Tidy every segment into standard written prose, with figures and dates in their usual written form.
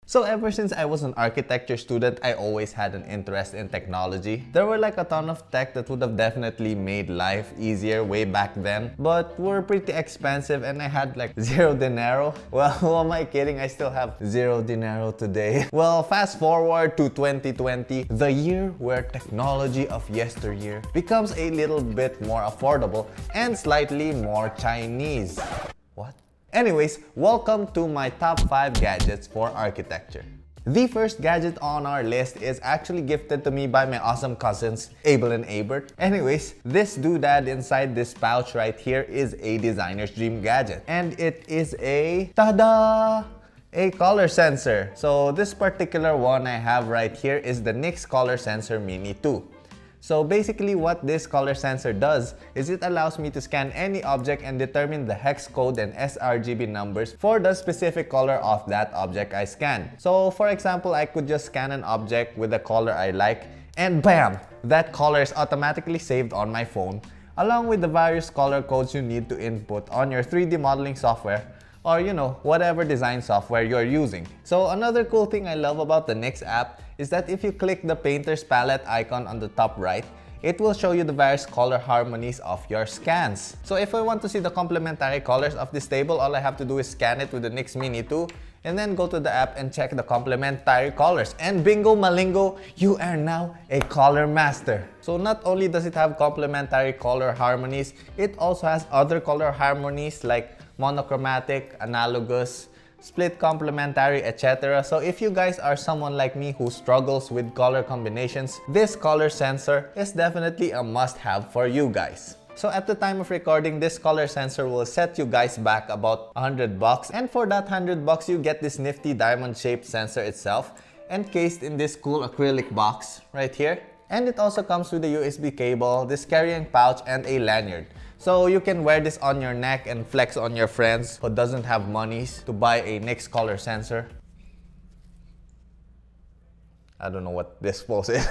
So ever since I was an architecture student, I always had an interest in technology. There were like a ton of tech that would have definitely made life easier way back then, but were pretty expensive and I had like zero dinero. Well, who am I kidding? I still have zero dinero today. Well, fast forward to 2020, the year where technology of yesteryear becomes a little bit more affordable and slightly more Chinese. What? Anyways, welcome to my top 5 gadgets for architecture. The first gadget on our list is actually gifted to me by my awesome cousins, Abel and Abert. Anyways, this doodad inside this pouch right here is a designer's dream gadget. And it is a, tada! A color sensor. So this particular one I have right here is the NYX Color Sensor Mini 2. So basically what this color sensor does is it allows me to scan any object and determine the hex code and sRGB numbers for the specific color of that object I scan. So for example, I could just scan an object with the color I like and bam! That color is automatically saved on my phone along with the various color codes you need to input on your 3D modeling software or whatever design software you're using. So another cool thing I love about the NYX app is that if you click the painter's palette icon on the top right, it will show you the various color harmonies of your scans. So if I want to see the complementary colors of this table, all I have to do is scan it with the NYX Mini 2 and then go to the app and check the complementary colors. And bingo malingo, you are now a color master. So not only does it have complementary color harmonies, it also has other color harmonies like monochromatic, analogous, split complementary, etc. So if you guys are someone like me who struggles with color combinations, this color sensor is definitely a must-have for you guys. So at the time of recording, this color sensor will set you guys back about $100, and for that $100 you get this nifty diamond-shaped sensor itself encased in this cool acrylic box right here. And it also comes with a USB cable, this carrying pouch, and a lanyard. So you can wear this on your neck and flex on your friends who doesn't have monies to buy a NYX color sensor. I don't know what this pose is.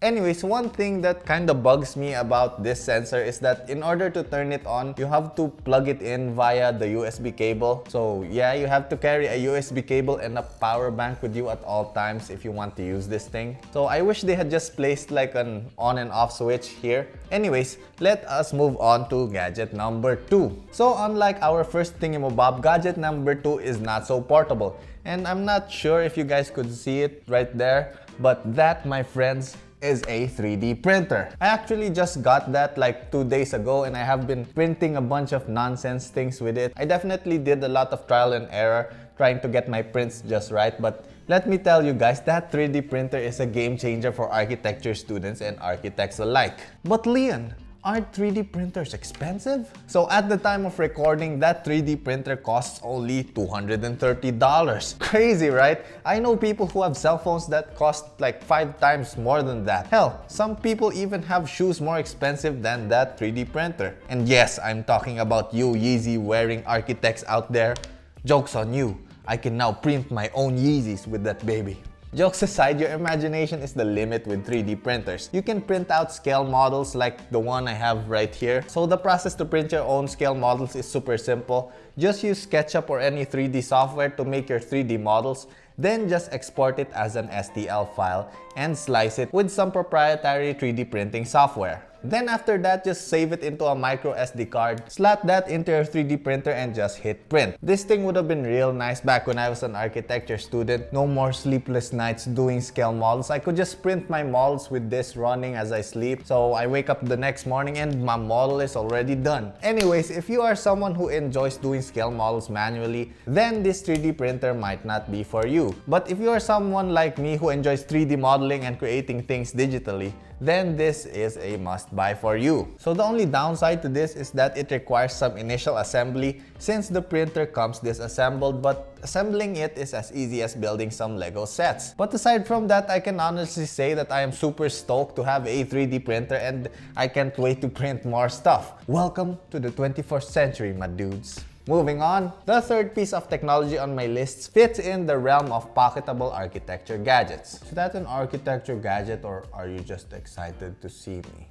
Anyways, one thing that kind of bugs me about this sensor is that in order to turn it on, you have to plug it in via the USB cable. So yeah, you have to carry a USB cable and a power bank with you at all times if you want to use this thing. So I wish they had just placed like an on and off switch here. Anyways, let us move on to gadget number 2. So unlike our first thingamabob, gadget number 2 is not so portable. And I'm not sure if you guys could see it right there, but that, my friends, is a 3D printer. I actually just got that like 2 days ago and I have been printing a bunch of nonsense things with it. I definitely did a lot of trial and error trying to get my prints just right, but let me tell you guys, that 3D printer is a game changer for architecture students and architects alike. But Leon, aren't 3D printers expensive? So at the time of recording, that 3D printer costs only $230. Crazy, right? I know people who have cell phones that cost like 5 times more than that. Hell, some people even have shoes more expensive than that 3D printer. And yes, I'm talking about you Yeezy wearing architects out there. Joke's on you. I can now print my own Yeezys with that baby. Jokes aside, your imagination is the limit with 3D printers. You can print out scale models like the one I have right here. So the process to print your own scale models is super simple. Just use SketchUp or any 3D software to make your 3D models. Then just export it as an STL file and slice it with some proprietary 3D printing software. Then after that, just save it into a micro SD card, slap that into your 3D printer and just hit print. This thing would have been real nice back when I was an architecture student. No more sleepless nights doing scale models. I could just print my models with this running as I sleep. So I wake up the next morning and my model is already done. Anyways, if you are someone who enjoys doing scale models manually, then this 3D printer might not be for you. But if you are someone like me who enjoys 3D modeling and creating things digitally, then this is a must-buy for you. So the only downside to this is that it requires some initial assembly since the printer comes disassembled, but assembling it is as easy as building some Lego sets. But aside from that, I can honestly say that I am super stoked to have a 3D printer and I can't wait to print more stuff. Welcome to the 21st century, my dudes. Moving on, the third piece of technology on my list fits in the realm of pocketable architecture gadgets. Is that an architecture gadget or are you just excited to see me?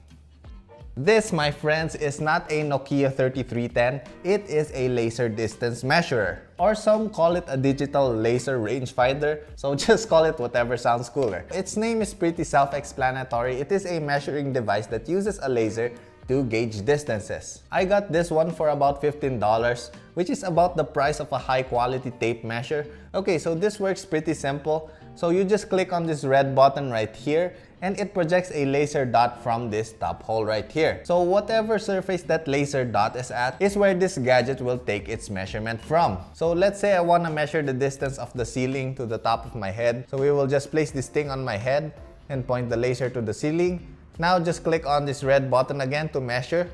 This, my friends, is not a Nokia 3310, it is a laser distance measurer. Or some call it a digital laser rangefinder, so just call it whatever sounds cooler. Its name is pretty self-explanatory. It is a measuring device that uses a laser to gauge distances. I got this one for about $15, which is about the price of a high-quality tape measure. Okay, so this works pretty simple. So you just click on this red button right here, and it projects a laser dot from this top hole right here. So whatever surface that laser dot is at is where this gadget will take its measurement from. So let's say I want to measure the distance of the ceiling to the top of my head. So we will just place this thing on my head and point the laser to the ceiling. Now just click on this red button again to measure.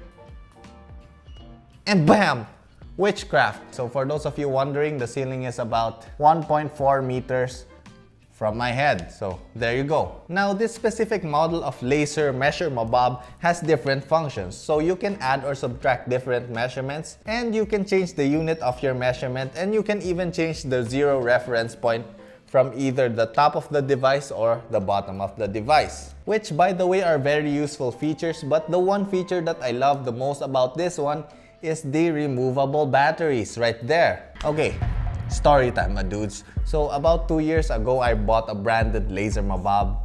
And bam! Witchcraft! So for those of you wondering, the ceiling is about 1.4 meters from my head. So there you go. Now this specific model of laser measure mabob has different functions. So you can add or subtract different measurements, and you can change the unit of your measurement, and you can even change the zero reference point from either the top of the device or the bottom of the device. Which, by the way, are very useful features, but the one feature that I love the most about this one is the removable batteries right there. Okay, story time, my dudes. So about 2 years ago, I bought a branded laser mabob.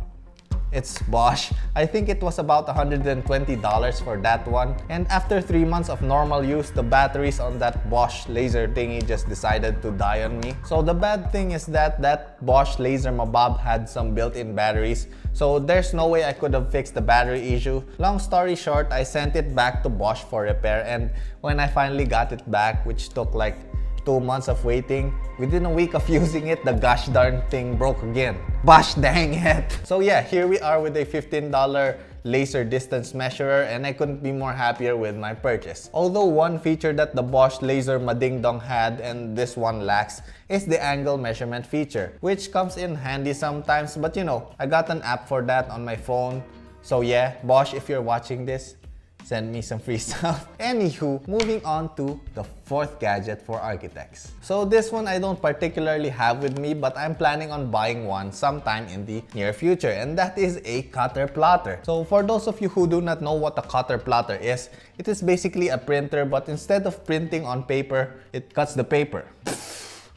It's Bosch. I think it was about $120 for that one. And after 3 months of normal use, the batteries on that Bosch laser thingy just decided to die on me. So the bad thing is that that Bosch laser mabob had some built-in batteries. So there's no way I could have fixed the battery issue. Long story short, I sent it back to Bosch for repair, and when I finally got it back, which took like 2 months of waiting, within a week of using it, the gosh darn thing broke again. Gosh dang it! So yeah, here we are with a $15 laser distance measurer, and I couldn't be more happier with my purchase. Although one feature that the Bosch laser mading dong had and this one lacks is the angle measurement feature, which comes in handy sometimes, but you know, I got an app for that on my phone. So yeah, Bosch, if you're watching this, send me some free stuff. Anywho, moving on to the fourth gadget for architects. So this one I don't particularly have with me, but I'm planning on buying one sometime in the near future, and that is a cutter plotter. So for those of you who do not know what a cutter plotter is, it is basically a printer, but instead of printing on paper, it cuts the paper.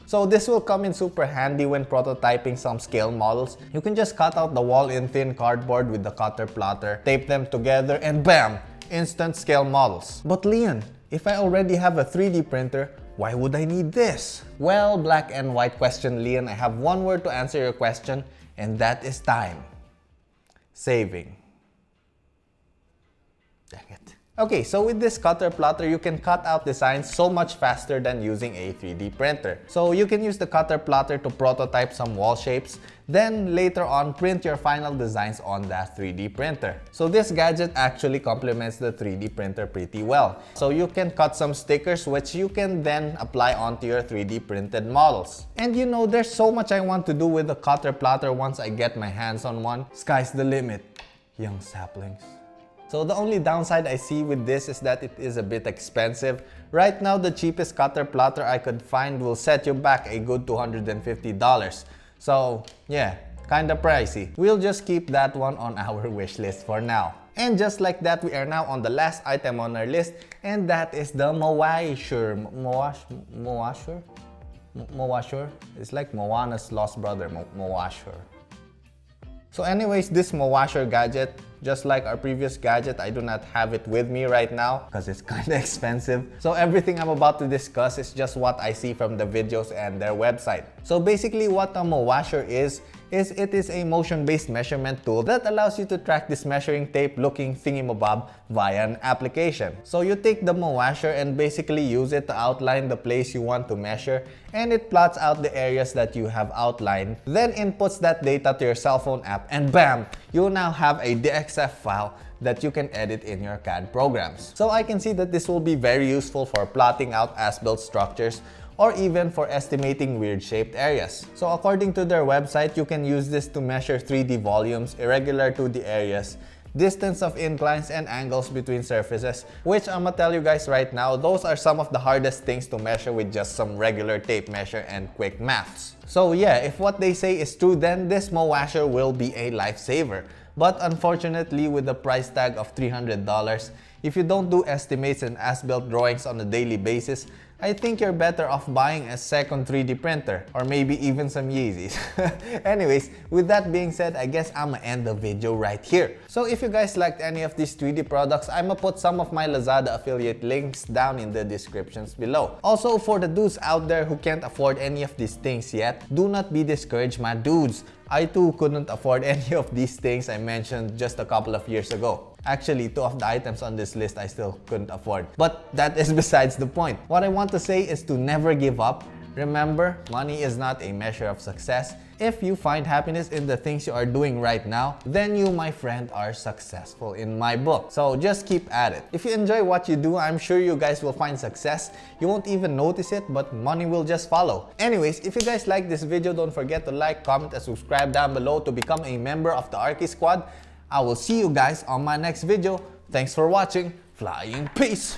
So this will come in super handy when prototyping some scale models. You can just cut out the wall in thin cardboard with the cutter plotter, tape them together, and bam! Instant scale models. But Leon, if I already have a 3D printer, why would I need this? Well, black and white question, Leon. I have one word to answer your question, and that is time. Saving. Dang it. Okay, so with this cutter plotter, you can cut out designs so much faster than using a 3D printer. So you can use the cutter plotter to prototype some wall shapes, then later on print your final designs on that 3D printer. So this gadget actually complements the 3D printer pretty well. So you can cut some stickers which you can then apply onto your 3D printed models. And you know, there's so much I want to do with the cutter plotter once I get my hands on one. Sky's the limit, young saplings. So the only downside I see with this is that it is a bit expensive. Right now, the cheapest cutter plotter I could find will set you back a good $250. So yeah, kinda pricey. We'll just keep that one on our wish list for now. And just like that, we are now on the last item on our list, and that is the Mowasher. Mowasher? It's like Moana's lost brother, Mowasher. So anyways, this Mowasher gadget, just like our previous gadget, I do not have it with me right now because it's kinda expensive. So everything I'm about to discuss is just what I see from the videos and their website. So basically what a Mowasher is it is a motion-based measurement tool that allows you to track this measuring tape looking thingy-mabob via an application. So you take the Mowasher and basically use it to outline the place you want to measure, and it plots out the areas that you have outlined, then inputs that data to your cell phone app, and bam! You now have a DXF file that you can edit in your CAD programs. So I can see that this will be very useful for plotting out as-built structures, or even for estimating weird shaped areas. So according to their website, you can use this to measure 3D volumes, irregular 2D areas, distance of inclines and angles between surfaces, which I'ma tell you guys right now, those are some of the hardest things to measure with just some regular tape measure and quick maths. So yeah, if what they say is true, then this Mowasher will be a lifesaver. But unfortunately, with the price tag of $300, If you don't do estimates and as-built drawings on a daily basis, I think you're better off buying a second 3D printer or maybe even some Yeezys. Anyways, with that being said, I guess I'ma end the video right here. So if you guys liked any of these 3D products, I'ma put some of my Lazada affiliate links down in the descriptions below. Also, for the dudes out there who can't afford any of these things yet, do not be discouraged, my dudes. I too couldn't afford any of these things I mentioned just a couple of years ago. Actually, 2 of the items on this list I still couldn't afford. But that is besides the point. What I want to say is to never give up. Remember, money is not a measure of success. If you find happiness in the things you are doing right now, then you, my friend, are successful in my book. So just keep at it. If you enjoy what you do, I'm sure you guys will find success. You won't even notice it, but money will just follow. Anyways, if you guys like this video, don't forget to like, comment, and subscribe down below to become a member of the Arky Squad. I will see you guys on my next video. Thanks for watching. Flying peace!